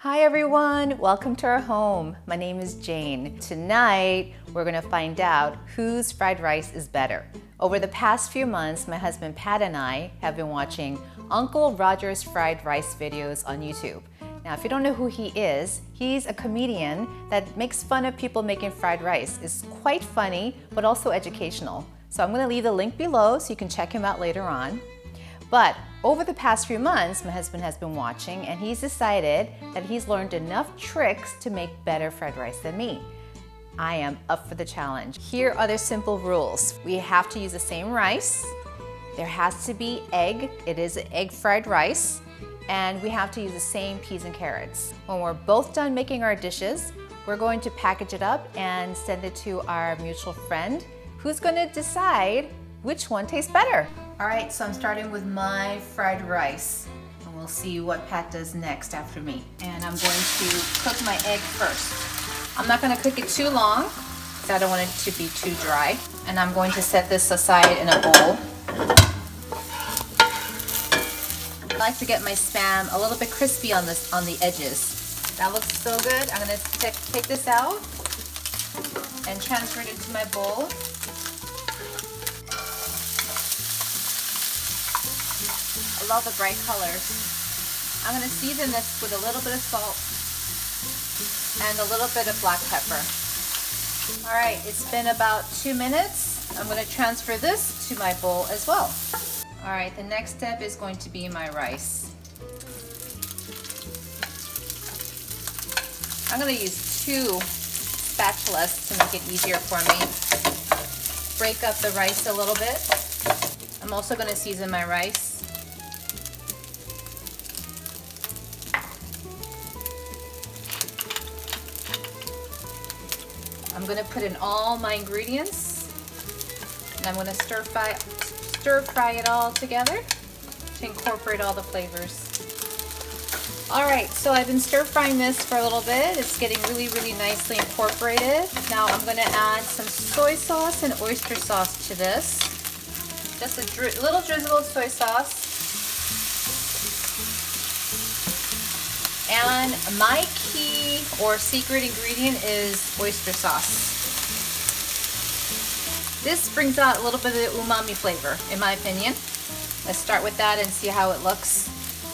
Hi everyone, welcome to our home. My name is Jane. Tonight, we're gonna find out whose fried rice is better. Over the past few months, my husband Pat and I have been watching Uncle Roger's fried rice videos on YouTube. Now, if you don't know who he is, he's a comedian that makes fun of people making fried rice. It's quite funny, but also educational. So I'm gonna leave the link below so you can check him out later on. But over the past few months, my husband has been watching and he's decided that he's learned enough tricks to make better fried rice than me. I am up for the challenge. Here are the simple rules. We have to use the same rice. There has to be egg. It is an egg fried rice. And we have to use the same peas and carrots. When we're both done making our dishes, we're going to package it up and send it to our mutual friend who's going to decide which one tastes better. All right, so I'm starting with my fried rice, and we'll see what Pat does next after me. And I'm going to cook my egg first. I'm not gonna cook it too long, because I don't want it to be too dry. And I'm going to set this aside in a bowl. I like to get my Spam a little bit crispy on the edges. That looks so good. I'm gonna take this out and transfer it into my bowl. I love the bright colors. I'm going to season this with a little bit of salt and a little bit of black pepper. All right, it's been about 2 minutes. I'm going to transfer this to my bowl as well. All right, the next step is going to be my rice. I'm going to use 2 spatulas to make it easier for me. Break up the rice a little bit. I'm also going to season my rice. I'm going to put in all my ingredients and I'm going to stir fry it all together to incorporate all the flavors. All right, so I've been stir frying this for a little bit. It's getting really nicely incorporated. Now I'm going to add some soy sauce and oyster sauce to this. Just a little drizzle of soy sauce. And my key or secret ingredient is oyster sauce. This brings out a little bit of the umami flavor, in my opinion. Let's start with that and see how it looks.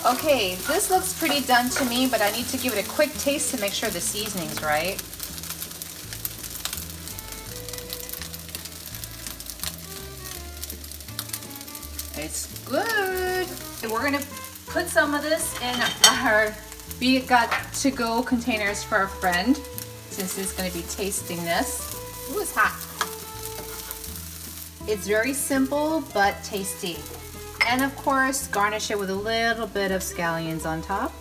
Okay, this looks pretty done to me, but I need to give it a quick taste to make sure the seasoning's right. It's good. We're gonna put some of this in our we got to-go containers for our friend, since he's going to be tasting this. Ooh, it's hot. It's very simple, but tasty. And of course, garnish it with a little bit of scallions on top.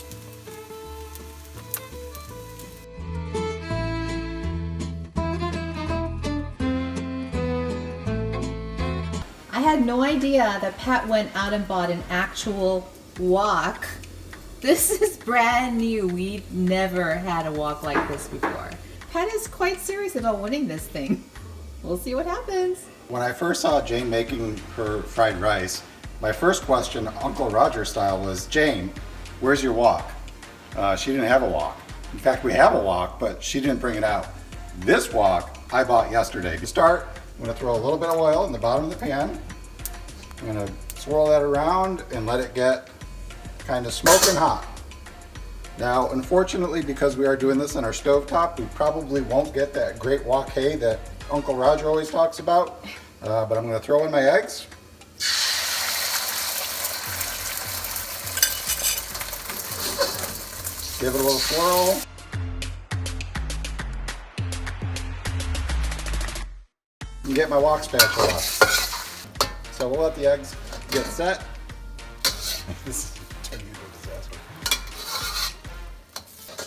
I had no idea that Pat went out and bought an actual wok. This is brand new. We've never had a wok like this before. Pat is quite serious about winning this thing. We'll see what happens. When I first saw Jane making her fried rice, my first question, Uncle Roger style, was, Jane, where's your wok? She didn't have a wok. In fact, we have a wok, but she didn't bring it out. This wok I bought yesterday. To start, I'm gonna throw a little bit of oil in the bottom of the pan. I'm gonna swirl that around and let it get kind of smoking hot. Now, unfortunately, because we are doing this on our stovetop, we probably won't get that great wok hay that Uncle Roger always talks about, but I'm going to throw in my eggs. Give it a little swirl. And get my wok spatula. So we'll let the eggs get set. This is turning into a disaster.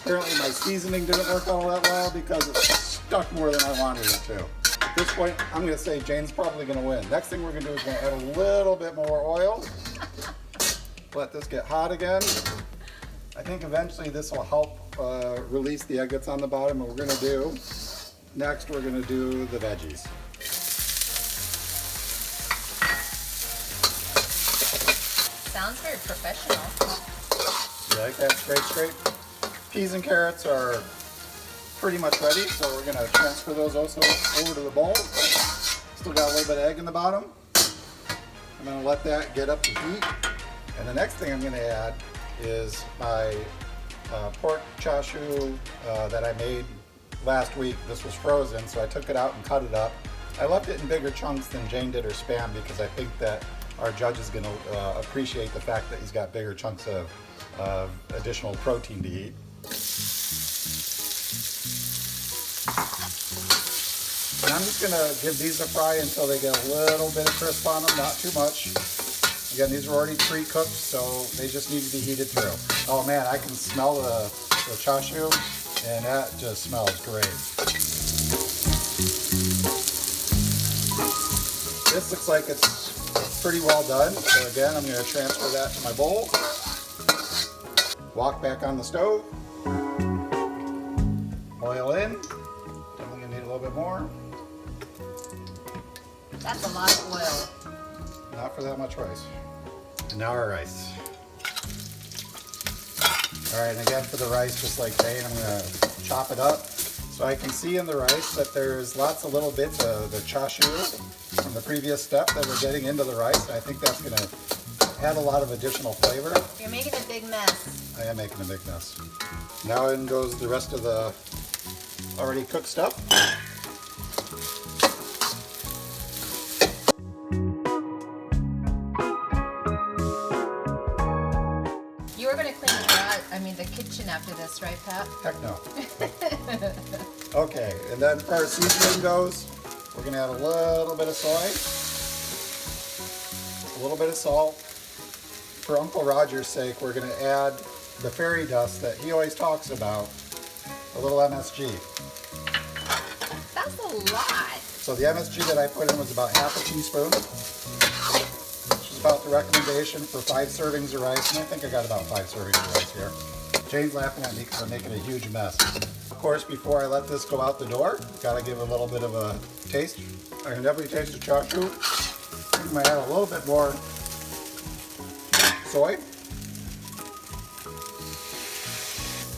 Apparently my seasoning didn't work all that well because it stuck more than I wanted it to. At this point, I'm going to say Jane's probably going to win. Next thing we're going to do is going to add a little bit more oil. Let this get hot again. I think eventually this will help release the egg that's on the bottom. What we're going to do, next we're going to do the veggies. Sounds very professional. You like that straight? Peas and carrots are pretty much ready, so we're gonna transfer those also over to the bowl. Still got a little bit of egg in the bottom. I'm gonna let that get up to heat. And the next thing I'm gonna add is my pork chashu that I made last week. This was frozen, so I took it out and cut it up. I left it in bigger chunks than Jane did her Spam because I think that our judge is going to appreciate the fact that he's got bigger chunks of additional protein to eat. And I'm just going to give these a fry until they get a little bit of crisp on them, not too much. Again, these are already pre-cooked, so they just need to be heated through. Oh man, I can smell the chashu, and that just smells great. This looks like it's pretty well done. So again, I'm going to transfer that to my bowl. Wok back on the stove. Oil in. Definitely going to need a little bit more. That's a lot of oil. Not for that much rice. And now our rice. All right, and again for the rice, just like Jane, I'm going to chop it up. So I can see in the rice that there's lots of little bits of the chashu from the previous step that we're getting into the rice. And I think that's going to add a lot of additional flavor. You're making a big mess. I am making a big mess. Now in goes the rest of the already cooked stuff. You are going to clean the kitchen after this, right, Pat? Heck no. Okay, and then as far as seasoning goes, we're going to add a little bit of soy, a little bit of salt. For Uncle Roger's sake, we're going to add the fairy dust that he always talks about, a little MSG. That's a lot. So the MSG that I put in was about half a teaspoon, which is about the recommendation for 5 servings of rice, and I think I got about 5 servings of rice here. Jane's laughing at me because I'm making a huge mess. Of course, before I let this go out the door, gotta give it a little bit of a taste. I can definitely taste the chashu. I'm gonna add a little bit more soy.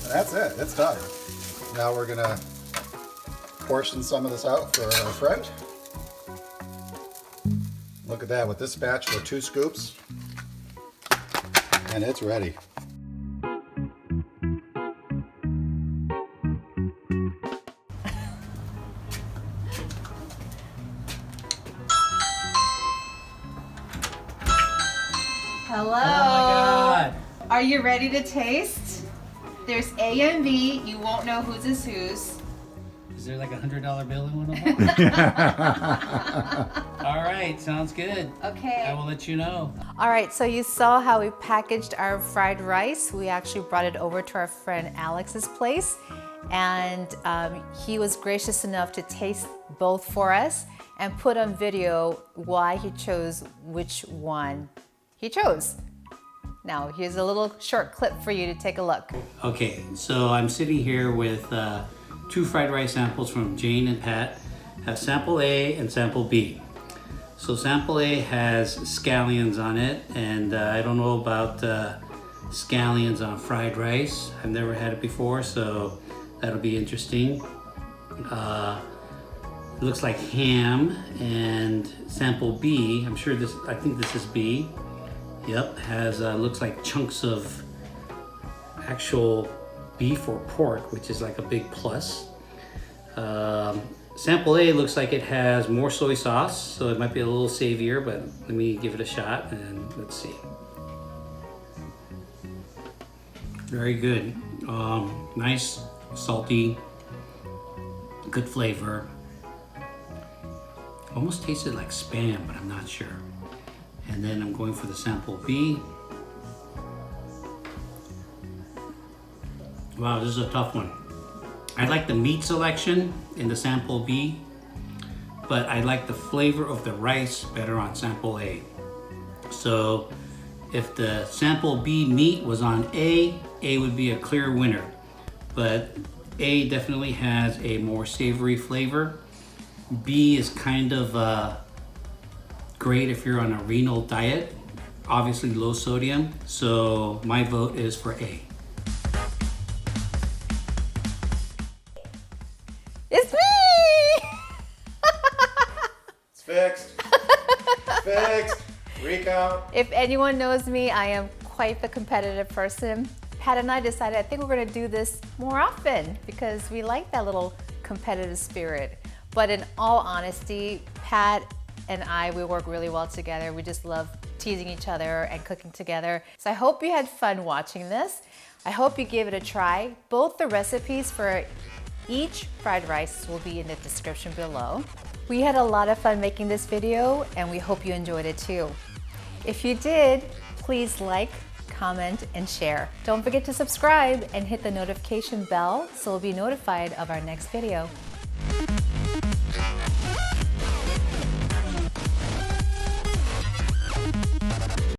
And that's it, it's done. Now we're gonna portion some of this out for our friend. Look at that, with this spatula, 2 scoops, and it's ready. Hello. Oh my God. Are you ready to taste? There's A and B. You won't know whose is whose. Is there like a $100 bill in one of them? All right, sounds good. Okay. I will let you know. All right, so you saw how we packaged our fried rice. We actually brought it over to our friend Alex's place, and he was gracious enough to taste both for us and put on video why he chose which one he chose. Now, here's a little short clip for you to take a look. Okay, so I'm sitting here with 2 fried rice samples from Jane and Pat. Have sample A and sample B. So sample A has scallions on it, and I don't know about scallions on fried rice. I've never had it before, so that'll be interesting. It looks like ham. And sample B, I think this is B. Yep, has looks like chunks of actual beef or pork, which is like a big plus. Sample A looks like it has more soy sauce, so it might be a little savior, but let me give it a shot and let's see. Very good. Nice, salty, good flavor. Almost tasted like Spam, but I'm not sure. And then I'm going for the sample B. Wow, this is a tough one. I like the meat selection in the sample B, but I like the flavor of the rice better on sample A. So if the sample B meat was on A would be a clear winner. But A definitely has a more savory flavor. B is kind of great if you're on a renal diet, obviously low sodium, so my vote is for A. It's me! It's fixed. Fixed. Recount. If anyone knows me, I am quite the competitive person. Pat and I decided I think we're gonna do this more often because we like that little competitive spirit. But in all honesty, Pat and we work really well together. We just love teasing each other and cooking together. So I hope you had fun watching this. I hope you give it a try. Both the recipes for each fried rice will be in the description below. We had a lot of fun making this video and we hope you enjoyed it too. If you did, please like, comment, and share. Don't forget to subscribe and hit the notification bell so you'll be notified of our next video.